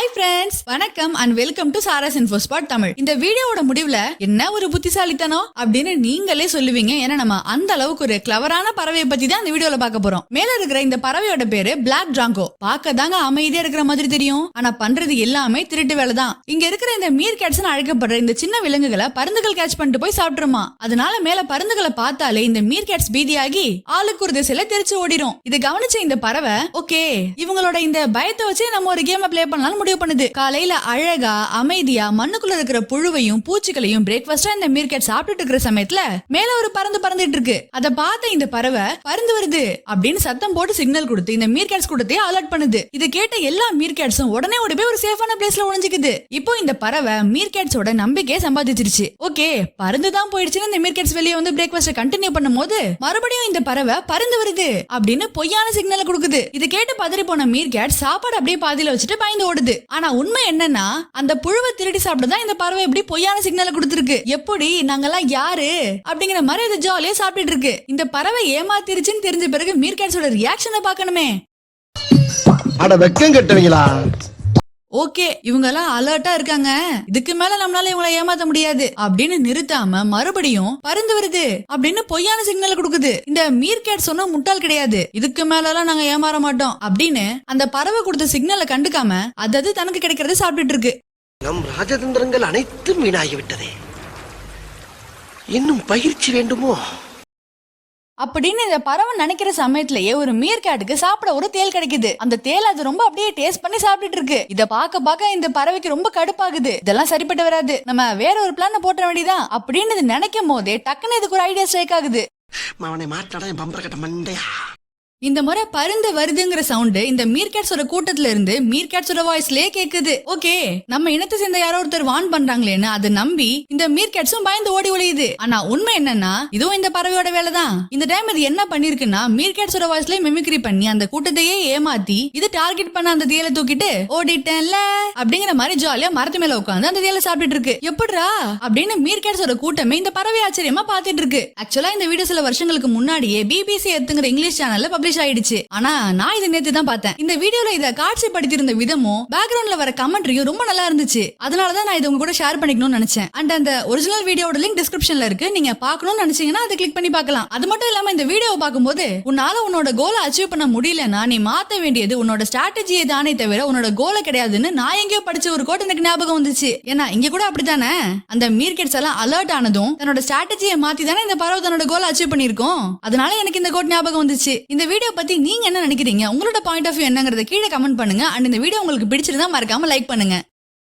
Hi friends, வணக்கம் and welcome to Sara's info spot Tamil. இந்த வீடியோவோட முடிவுல என்ன ஒரு புத்திசாலித்தனம் அப்படின்னு நீங்களே சொல்லுவீங்க. ஏன்னா நம்ம அந்த அளவுக்கு ஒரு கிளவரான பறவையை பத்தி தான் இந்த வீடியோல பார்க்க போறோம். மேல இருக்கிற இந்த பறவையோட பேரு பிளாக் ட்ராங்கோ. பார்க்க தாங்க அமைதியா இருக்கிற மாதிரி தெரியும், ஆனா பண்றது எல்லாமே திருட்டு வேலை தான். இங்க இருக்கிற இந்த மீர்கேட்ஸ் அழைக்கப்படுற இந்த சின்ன விலங்குகளை பருந்துகள் கேட்ச் பண்ணிட்டு போய் சாப்பிட்டுருமா. அதனால மேல பருந்துகளை பார்த்தாலே இந்த மீர்கேட்ஸ் பீதியாகி ஆளுக்கு ஒரு திசையில தெரிச்சு ஓடிடும். இதை கவனிச்ச இந்த பறவை ஓகே இவங்களோட இந்த பயத்தை வச்சு நம்ம ஒரு கேம் பிளே பண்ணலாம் முடிவு பண்ணுது. காலையில அழகா அமைதியா மண்ணுக்குள்ள இருக்கிற புழுவையும் பூச்சிகளையும் பிரேக்ஃபாஸ்டா இந்த மீர்கேட் சாப்பிட்டுட்டு இருக்கிற சமயத்துல மேல ஒரு பறந்துட்டு இருக்கு. அதை பார்த்த இந்த பறவை பறந்து வருது அப்படின்னு சத்தம் போட்டு சிக்னல் கொடுத்து இந்த மீர்கேட்ஸ் கூட்டத்தையே அலர்ட் பண்ணுது. இதை கேட்ட எல்லா மீர்கேட்ஸும் உடனே ஓடி போய் ஒரு சேஃபான பிளேஸ்ல ஒளிஞ்சுக்குது. இப்போ இந்த பறவை மீர்கேட்ஸோட நம்பிக்கையை சம்பாதிச்சிருச்சு. ஓகே பறந்து தான் போயிடுச்சுன்னு இந்த மீர்கேட்ஸ் வெளியே வந்து பிரேக்ஃபாஸ்ட் கண்டினியூ பண்ணும் போது மறுபடியும் இந்த பறவை பறந்து வருது அப்படின்னு பொய்யான சிக்னலை கொடுக்குது. இதை கேட்டு பதறி போன மீர்கேட் சாப்பாடு அப்படியே பாதியில வச்சுட்டு பயந்து ஓடுது. ஆனா உண்மை என்னன்னா அந்த புழுவை திருடி சாப்பிட்டுதான் இந்த பறவை எப்படி பொய்யான சிக்னலை கொடுத்திருக்கு. எப்படி நாங்கெல்லாம் யாரு அப்படிங்கிற மாதிரி அது ஜாலியா சாப்பிட்டு இருக்கு. இந்த பறவை ஏமாத்திருச்சுன்னு தெரிஞ்ச பிறகு மீர்கேட்ஸோட ரியாக்ஷனை பார்க்கணுமே. அட வெக்கம் கட்டுவீங்களா? ஓகே இவங்க எல்லாம் அலர்ட்டா இருக்காங்க, இதுக்கு மேல நம்மளால இவங்களை ஏமாத்த முடியாது அப்படின்னு நிறுத்தாம மறுபடியும் பறந்து வருது அப்படின்னு பொய்யான சிக்னல் கொடுக்குது. இந்த மீர்கேட் சொன்ன முட்டாள் கிடையாது, இதுக்கு மேல எல்லாம் நாங்க ஏமாற மாட்டோம் அப்படின்னு அந்த பறவை கொடுத்த சிக்னலை கண்டுக்காம அது தனக்கு கிடைக்கிறத சாப்பிட்டுட்டு இருக்கு. நம் ராஜதந்திரங்கள் அனைத்தும் வீணாகிவிட்டதே, இன்னும் பயிற்சி வேண்டுமோ அப்படின்னு இந்த பறவை நினைக்கிற சமயத்திலேயே ஒரு மீர்கேட்டுக்கு சாப்பிட ஒரு தேல் கிடைக்குது. அந்த தேல் அது ரொம்ப அப்படியே டேஸ்ட் பண்ணி சாப்பிட்டுட்டு இருக்கு. இத பாக்க இந்த பறவைக்கு ரொம்ப கடுப்பாகுது. இதெல்லாம் சரிப்பட்டு வராது, நம்ம வேற ஒரு பிளான போட்ட வேண்டியதான் அப்படின்னு நினைக்கும் போதே டக்குன்னு இதுக்கு ஒரு ஐடியா ஸ்ட்ரைக் ஆகுது. இந்த முறை பருந்து வருதுங்கிற சவுண்ட் இந்த மீர்கேட்ஸோட கூட்டத்துல இருந்து மீர்கேட்ஸோட வாய்ஸ்லயே கேக்குது. ஓகே நம்ம இனத்தை சேர்ந்த யாரோ ஒருத்தர் வான் பண்றாங்களேன்னு அதை நம்பி இந்த மீர்கேட்ஸும் பயந்து ஓடி ஒளியுது. ஆனா உண்மை என்னன்னா இதுவும் இந்த பறவையோட வேலை தான். இந்த டைம் இது என்ன பண்ணிருக்குன்னா மீர்கேட்ஸோட வாய்ஸ்லயே மிமிக்ரி பண்ணி அந்த கூட்டத்தையே ஏமாத்தி இது டார்கெட் பண்ண அந்த தேலை தூக்கிட்டு ஓடிட்டேன்ல அப்படிங்கிற மாதிரி ஜாலியா மரத்து மேல உட்காந்து அந்த தேலை சாப்பிட்டு இருக்கு. எப்படிரா அப்படின்னு மீர்கேட்ஸோட கூட்டமே இந்த பறவை ஆச்சரியமா பாத்துட்டு இருக்கு. ஆக்சுவலா இந்த வீடியோ சில வருஷங்களுக்கு முன்னாடியே BBC எர்த்துங்கிற இங்கிலீஷ் சேனல்ல பப்ளிஷ் ஆயிடுச்சு. ஆனா நான் இதை நேத்து தான் பார்த்தேன். இந்த வீடியோல இத காட்சிப்படுத்தியிருந்த விதமும் பேக்ரவுண்ட்ல வர கமெண்ட்ரியும் ரொம்ப நல்லா இருந்துச்சு. அதனாலதான் நான் இதை உங்க கூட ஷேர் பண்ணிக்கணும்னு நினைச்சேன். அண்ட் அந்த ஒரிஜினல் வீடியோட லிங்க் டிஸ்கிரிப்ஷன்ல இருக்கு, நீங்க பார்க்கணும்னு நினைச்சீங்கன்னா அதை கிளிக் பண்ணி பார்க்கலாம். அது மட்டும் இல்லாம இந்த வீடியோவை பார்க்கும்போது உன்னால உன்னோட கோலை அச்சீவ் பண்ண முடியலன்னா நீ மாத்த வேண்டியது உன்னோட ஸ்ட்ராட்டஜியை தானே தவிர உன்னோட கோலை கிடையாதுன்னு நான் எங்கேயோ படிச்ச ஒரு கோட் எனக்கு ஞாபகம் வந்துச்சு. ஏன்னா இங்க கூட அப்படித்தானே அந்த மீர்கேட்ஸ் எல்லாம் அலர்ட் ஆனதும் தன்னோட ஸ்ட்ராட்டஜியை மாத்தி தானே இந்த பறவை தன்னோட கோலை அச்சீவ் பண்ணிருக்கோம். அதனால எனக்கு இந்த கோட் ஞாபகம் வந்துச்சு. இந்த வீடியோ பத்தி நீங்க என்ன நினைக்கிறீங்க, உங்களோட பாயிண்ட் ஆஃப் வியூ என்னங்கறத கீழே கமெண்ட் பண்ணுங்க. அண்ட் இந்த வீடியோ உங்களுக்கு பிடிச்சிருந்தா மறக்காம லைக் பண்ணுங்க.